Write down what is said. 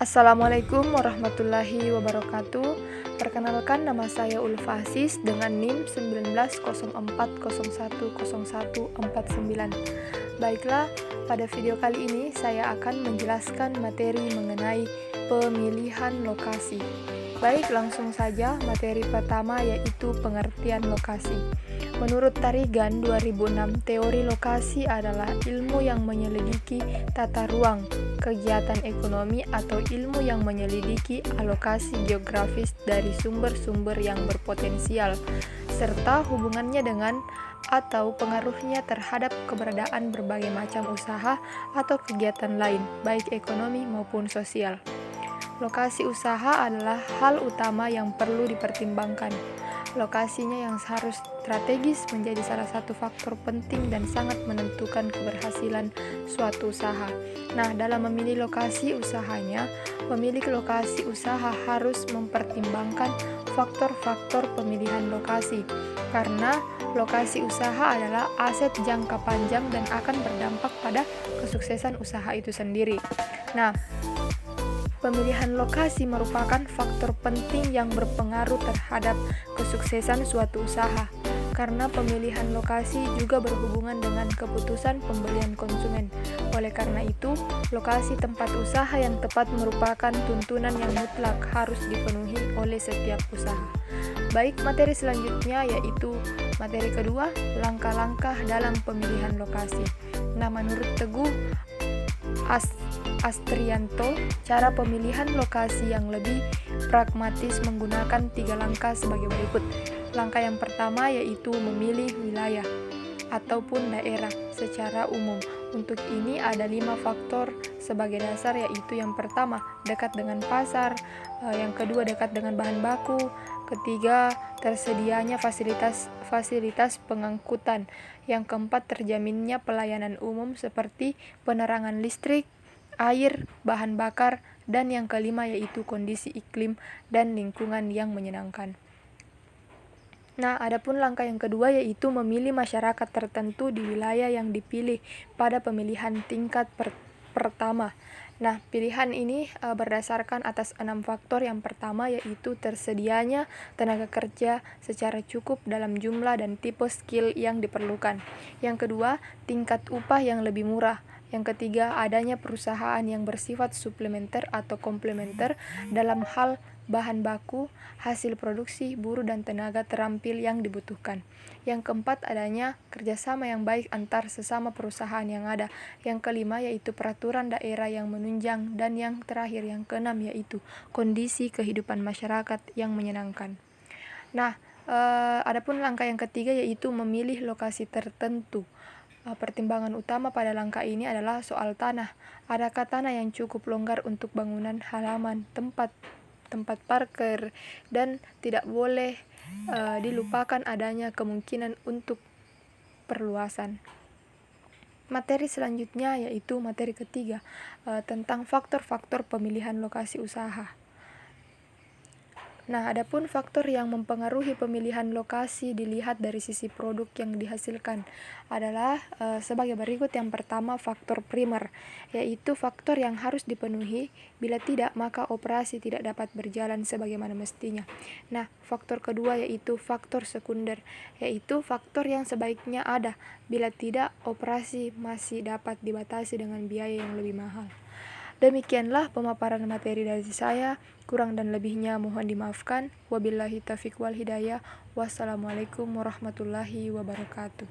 Assalamualaikum warahmatullahi wabarakatuh. Perkenalkan, nama saya Ulfa Aziz dengan NIM 1904010149. Baiklah, pada video kali ini saya akan menjelaskan materi mengenai pemilihan lokasi. Baik, langsung saja materi pertama yaitu pengertian lokasi. Menurut Tarigan 2006, teori lokasi adalah ilmu yang menyelidiki tata ruang, kegiatan ekonomi atau ilmu yang menyelidiki alokasi geografis dari sumber-sumber yang berpotensial, serta hubungannya dengan atau pengaruhnya terhadap keberadaan berbagai macam usaha atau kegiatan lain, baik ekonomi maupun sosial. Lokasi usaha adalah hal utama yang perlu dipertimbangkan. Lokasinya yang harus strategis menjadi salah satu faktor penting dan sangat menentukan keberhasilan suatu usaha. Nah, dalam memilih lokasi usahanya, pemilik lokasi usaha harus mempertimbangkan faktor-faktor pemilihan lokasi, karena lokasi usaha adalah aset jangka panjang dan akan berdampak pada kesuksesan usaha itu sendiri. Nah, pemilihan lokasi merupakan faktor penting yang berpengaruh terhadap kesuksesan suatu usaha, karena pemilihan lokasi juga berhubungan dengan keputusan pembelian konsumen. Oleh karena itu, lokasi tempat usaha yang tepat merupakan tuntunan yang mutlak harus dipenuhi oleh setiap usaha. Baik, materi selanjutnya yaitu materi kedua, langkah-langkah dalam pemilihan lokasi. Nah, menurut Teguh Astrianto, cara pemilihan lokasi yang lebih pragmatis menggunakan 3 langkah sebagai berikut. Langkah yang pertama yaitu memilih wilayah ataupun daerah secara umum. Untuk ini ada 5 faktor sebagai dasar, yaitu yang pertama, dekat dengan pasar, yang kedua, dekat dengan bahan baku, ketiga, tersedianya fasilitas pengangkutan, yang keempat, terjaminnya pelayanan umum seperti penerangan listrik, air, bahan bakar, dan yang kelima yaitu kondisi iklim dan lingkungan yang menyenangkan. Nah, adapun langkah yang kedua yaitu memilih masyarakat tertentu di wilayah yang dipilih pada pemilihan tingkat pertama. Nah, pilihan ini berdasarkan atas 6 faktor. Yang pertama yaitu tersedianya tenaga kerja secara cukup dalam jumlah dan tipe skill yang diperlukan. Yang kedua, tingkat upah yang lebih murah. Yang ketiga, adanya perusahaan yang bersifat suplementer atau komplementer dalam hal bahan baku, hasil produksi, buruh dan tenaga terampil yang dibutuhkan. Yang keempat, adanya kerjasama yang baik antar sesama perusahaan yang ada. Yang kelima yaitu peraturan daerah yang menunjang, dan yang terakhir yang keenam yaitu kondisi kehidupan masyarakat yang menyenangkan. Nah, adapun langkah yang ketiga yaitu memilih lokasi tertentu. Pertimbangan utama pada langkah ini adalah soal tanah. Adakah tanah yang cukup longgar untuk bangunan halaman, tempat parkir, dan tidak boleh dilupakan adanya kemungkinan untuk perluasan. Materi selanjutnya yaitu materi ketiga, tentang faktor-faktor pemilihan lokasi usaha. Nah, adapun faktor yang mempengaruhi pemilihan lokasi dilihat dari sisi produk yang dihasilkan adalah sebagai berikut. Yang pertama, faktor primer, yaitu faktor yang harus dipenuhi, bila tidak maka operasi tidak dapat berjalan sebagaimana mestinya. Nah, faktor kedua yaitu faktor sekunder, yaitu faktor yang sebaiknya ada, bila tidak operasi masih dapat dibatasi dengan biaya yang lebih mahal. Demikianlah pemaparan materi dari saya. Kurang dan lebihnya mohon dimaafkan. Wabillahi taufiq wal hidayah. Wassalamualaikum warahmatullahi wabarakatuh.